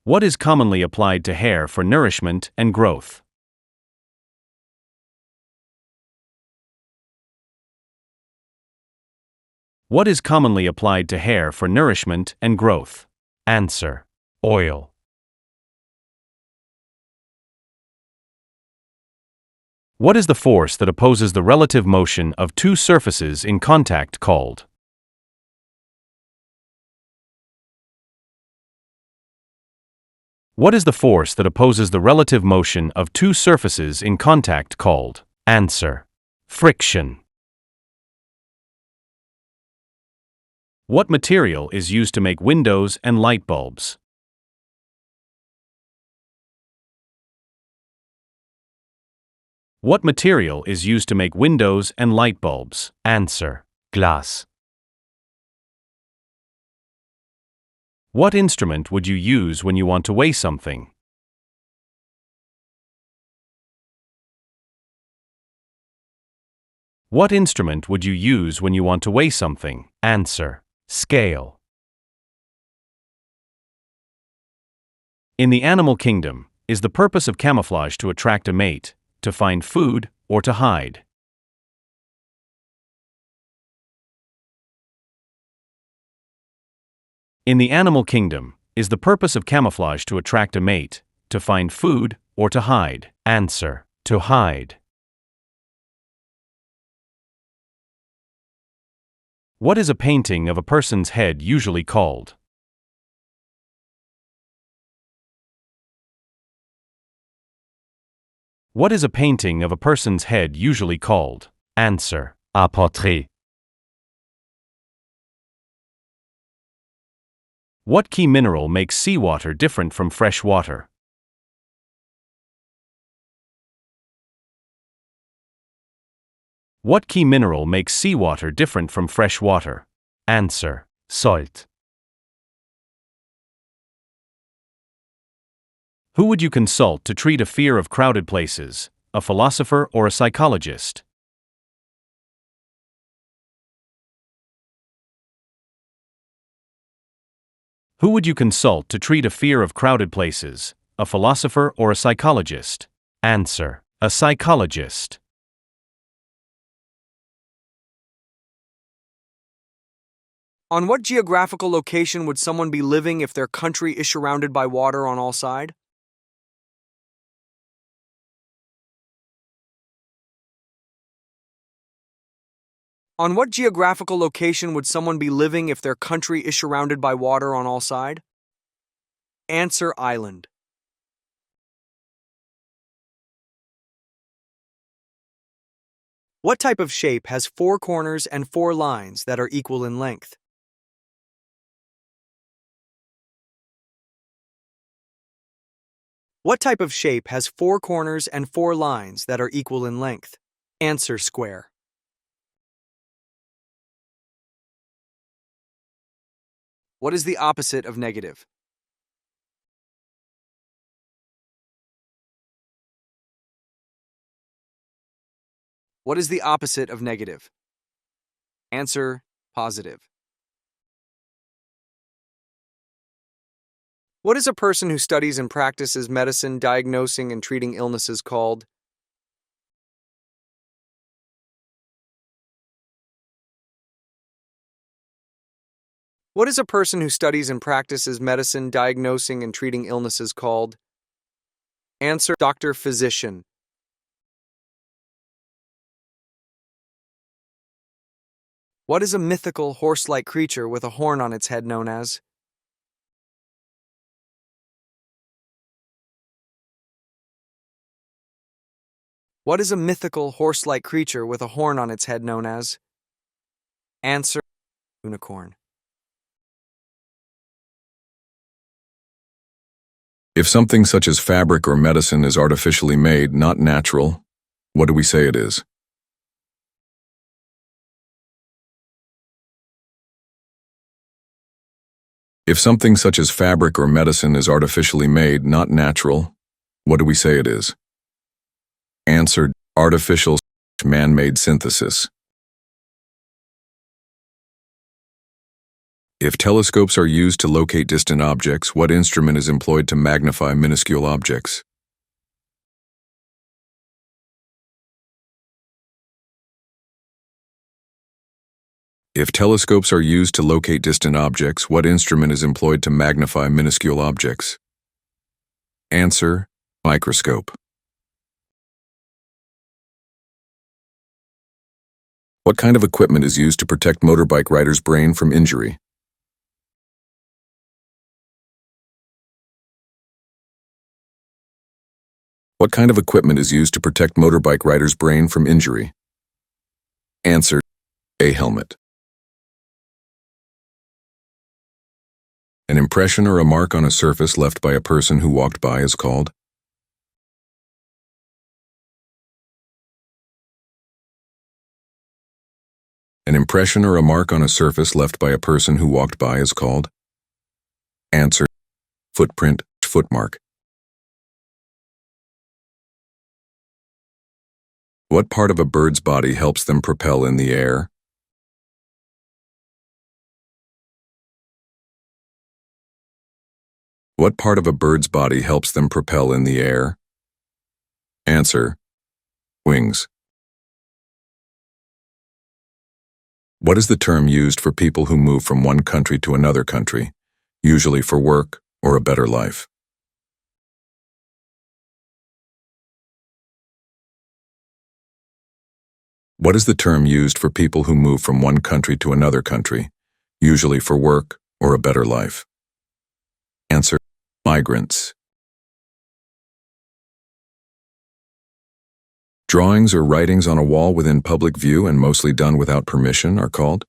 What is commonly applied to hair for nourishment and growth? What is commonly applied to hair for nourishment and growth? Answer: oil. What is the force that opposes the relative motion of two surfaces in contact called? What is the force that opposes the relative motion of two surfaces in contact called? Answer: friction. What material is used to make windows and light bulbs? What material is used to make windows and light bulbs? Answer: glass. What instrument would you use when you want to weigh something? What instrument would you use when you want to weigh something? Answer: scale. In the animal kingdom, is the purpose of camouflage to attract a mate, to find food, or to hide? In the animal kingdom, is the purpose of camouflage to attract a mate, to find food, or to hide? Answer: to hide. What is a painting of a person's head usually called? What is a painting of a person's head usually called? Answer: un portrait. What key mineral makes seawater different from fresh water? What key mineral makes seawater different from fresh water? Answer: salt. Who would you consult to treat a fear of crowded places, a philosopher or a psychologist? Who would you consult to treat a fear of crowded places, a philosopher or a psychologist? Answer: a psychologist. On what geographical location would someone be living if their country is surrounded by water on all sides? On what geographical location would someone be living if their country is surrounded by water on all sides? Answer: island. What type of shape has four corners and four lines that are equal in length? What type of shape has four corners and four lines that are equal in length? Answer: square. What is the opposite of negative? What is the opposite of negative? Answer: positive. What is a person who studies and practices medicine, diagnosing and treating illnesses called? What is a person who studies and practices medicine, diagnosing and treating illnesses called? Answer: doctor, physician. What is a mythical horse-like creature with a horn on its head known as? What is a mythical horse-like creature with a horn on its head known as? Answer: unicorn. If something such as fabric or medicine is artificially made, not natural, what do we say it is? If something such as fabric or medicine is artificially made, not natural, what do we say it is? Answer: artificial, man-made synthesis. If telescopes are used to locate distant objects, what instrument is employed to magnify minuscule objects? If telescopes are used to locate distant objects, what instrument is employed to magnify minuscule objects? Answer: microscope. What kind of equipment is used to protect motorbike rider's brain from injury? What kind of equipment is used to protect motorbike rider's brain from injury? Answer: a helmet. An impression or a mark on a surface left by a person who walked by is called? An impression or a mark on a surface left by a person who walked by is called? Answer: footprint, footmark. What part of a bird's body helps them propel in the air? What part of a bird's body helps them propel in the air? Answer: wings. What is the term used for people who move from one country to another country, usually for work or a better life? What is the term used for people who move from one country to another country, usually for work or a better life? Answer: migrants. Drawings or writings on a wall within public view and mostly done without permission are called?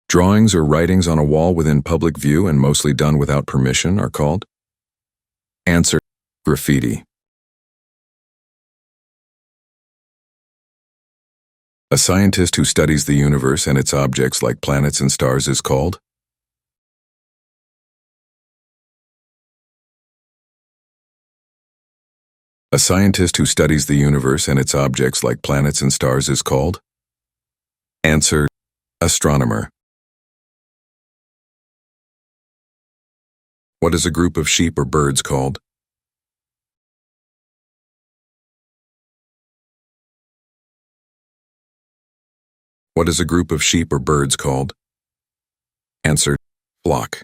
Drawings or writings on a wall within public view and mostly done without permission are called? Answer: graffiti. A scientist who studies the universe and its objects like planets and stars is called? A scientist who studies the universe and its objects like planets and stars is called? Answer: astronomer. What is a group of sheep or birds called? What is a group of sheep or birds called? Answer: flock.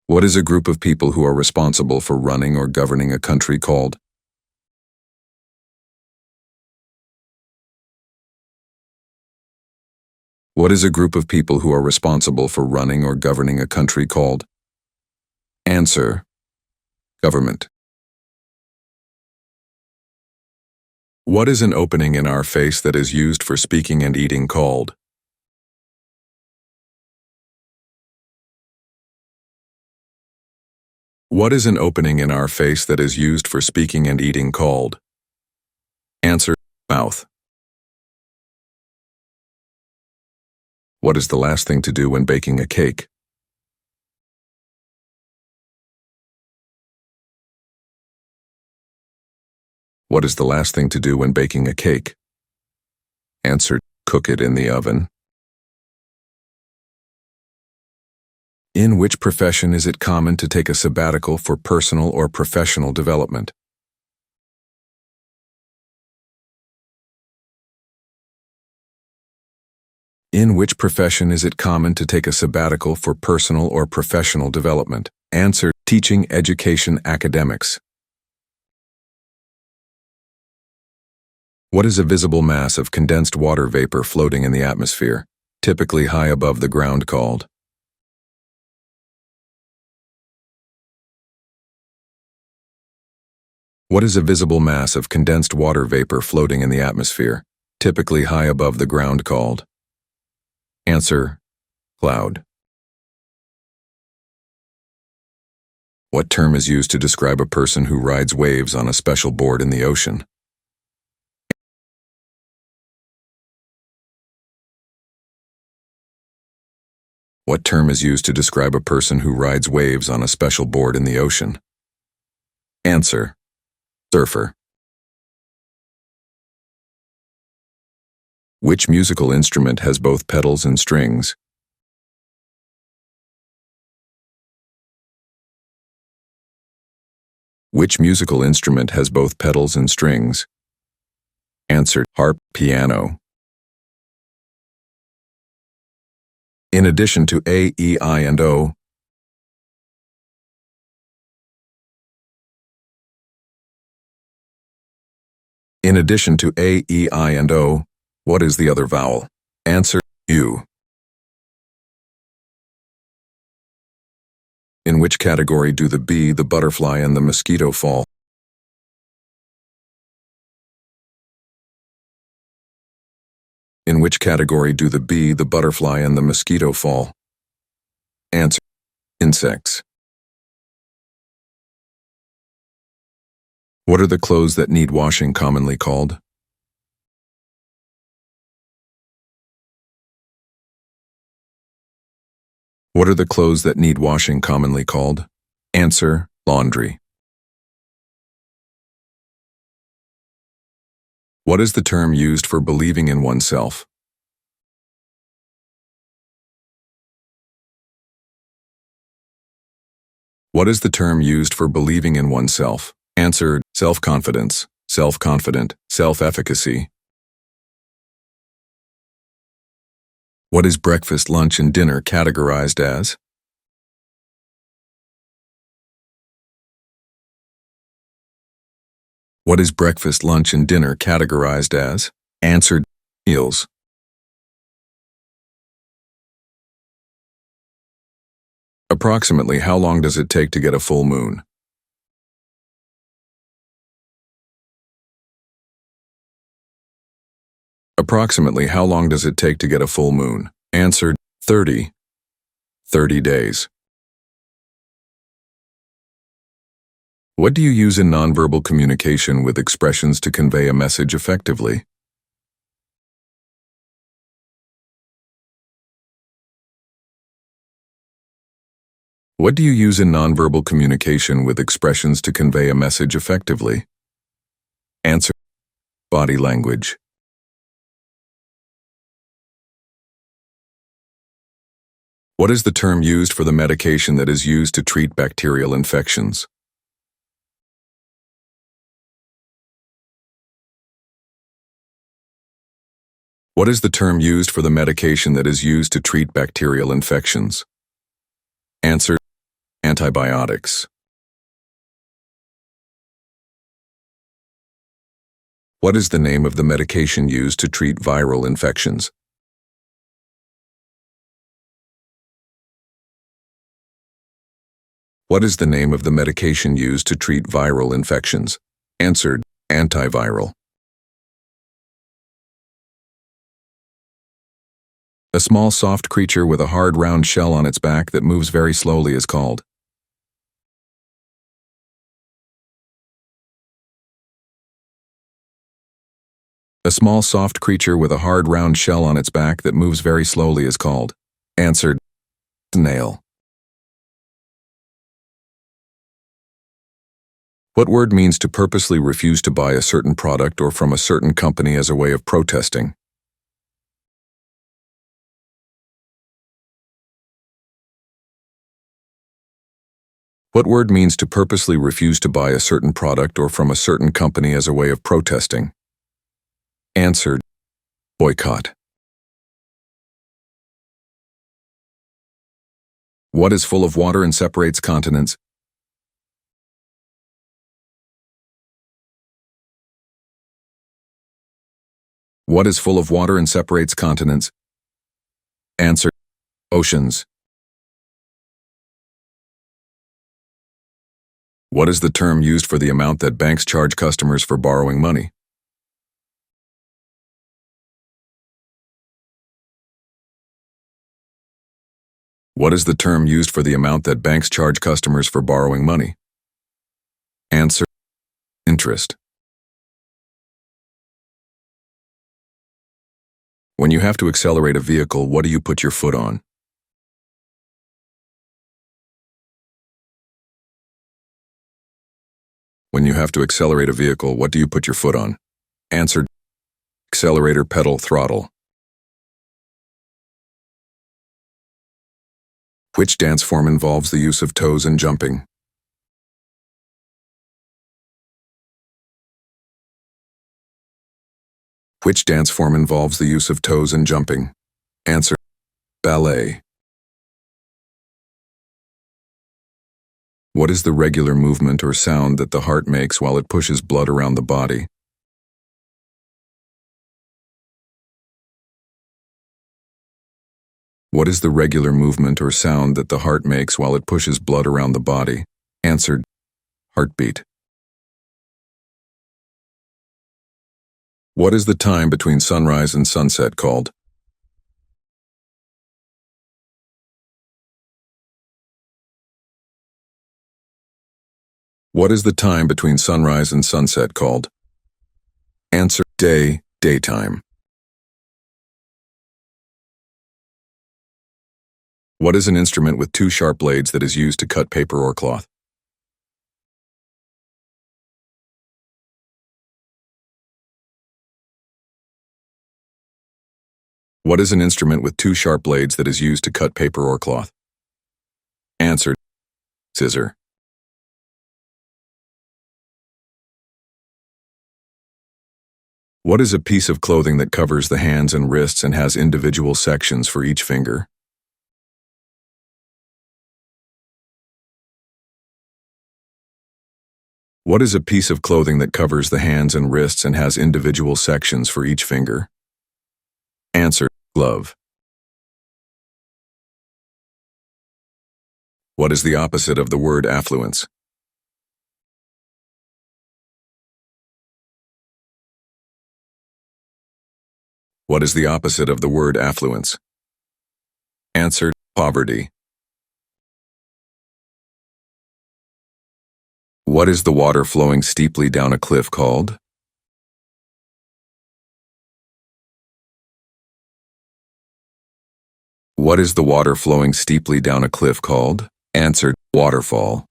What is a group of people who are responsible for running or governing a country called? What is a group of people who are responsible for running or governing a country called? Answer: government. What is an opening in our face that is used for speaking and eating called? What is an opening in our face that is used for speaking and eating called? Answer: mouth. What is the last thing to do when baking a cake? What is the last thing to do when baking a cake? Answer: cook it in the oven. In which profession is it common to take a sabbatical for personal or professional development? In which profession is it common to take a sabbatical for personal or professional development? Answer: teaching, education, academics. What is a visible mass of condensed water vapor floating in the atmosphere, typically high above the ground called? What is a visible mass of condensed water vapor floating in the atmosphere, typically high above the ground called? Answer: cloud. What term is used to describe a person who rides waves on a special board in the ocean? What term is used to describe a person who rides waves on a special board in the ocean? Answer: Surfer. Which musical instrument has both pedals and strings? Which musical instrument has both pedals and strings? Answer: harp, piano. In addition to A, E, I, and O, in addition to A, E, I, and O, what is the other vowel? Answer: U. In which category do the bee, the butterfly, and the mosquito fall? In which category do the bee, the butterfly, and the mosquito fall? Answer: insects. What are the clothes that need washing commonly called? What are the clothes that need washing commonly called? Answer: laundry. What is the term used for believing in oneself? What is the term used for believing in oneself? Answer: self-confidence, self-confident, self-efficacy. What is breakfast, lunch, and dinner categorized as? What is breakfast, lunch, and dinner categorized as? Answer: meals. Approximately how long does it take to get a full moon? Approximately how long does it take to get a full moon? Answer: 30 days. What do you use in nonverbal communication with expressions to convey a message effectively? What do you use in nonverbal communication with expressions to convey a message effectively? Answer: body language. What is the term used for the medication that is used to treat bacterial infections? What is the term used for the medication that is used to treat bacterial infections? Answer: antibiotics. What is the name of the medication used to treat viral infections? What is the name of the medication used to treat viral infections? Answer: antiviral. A small soft creature with a hard round shell on its back that moves very slowly is called. A small soft creature with a hard round shell on its back that moves very slowly is called. Answer: snail. What word means to purposely refuse to buy a certain product or from a certain company as a way of protesting? What word means to purposely refuse to buy a certain product or from a certain company as a way of protesting? Answer: boycott. What is full of water and separates continents? What is full of water and separates continents? Answer: oceans. What is the term used for the amount that banks charge customers for borrowing money? What is the term used for the amount that banks charge customers for borrowing money? Answer: interest. When you have to accelerate a vehicle, what do you put your foot on? When you have to accelerate a vehicle, what do you put your foot on? Answer: accelerator, pedal, throttle. Which dance form involves the use of toes and jumping? Which dance form involves the use of toes and jumping? Answer: ballet. What is the regular movement or sound that the heart makes while it pushes blood around the body? What is the regular movement or sound that the heart makes while it pushes blood around the body? Answer: heartbeat. What is the time between sunrise and sunset called? What is the time between sunrise and sunset called? Answer: day, daytime. What is an instrument with two sharp blades that is used to cut paper or cloth? What is an instrument with two sharp blades that is used to cut paper or cloth? Answer: scissor. What is a piece of clothing that covers the hands and wrists and has individual sections for each finger? What is a piece of clothing that covers the hands and wrists and has individual sections for each finger? Answer: glove. What is the opposite of the word affluence? What is the opposite of the word affluence? Answer: poverty. What is the water flowing steeply down a cliff called? What is the water flowing steeply down a cliff called? Answer: waterfall.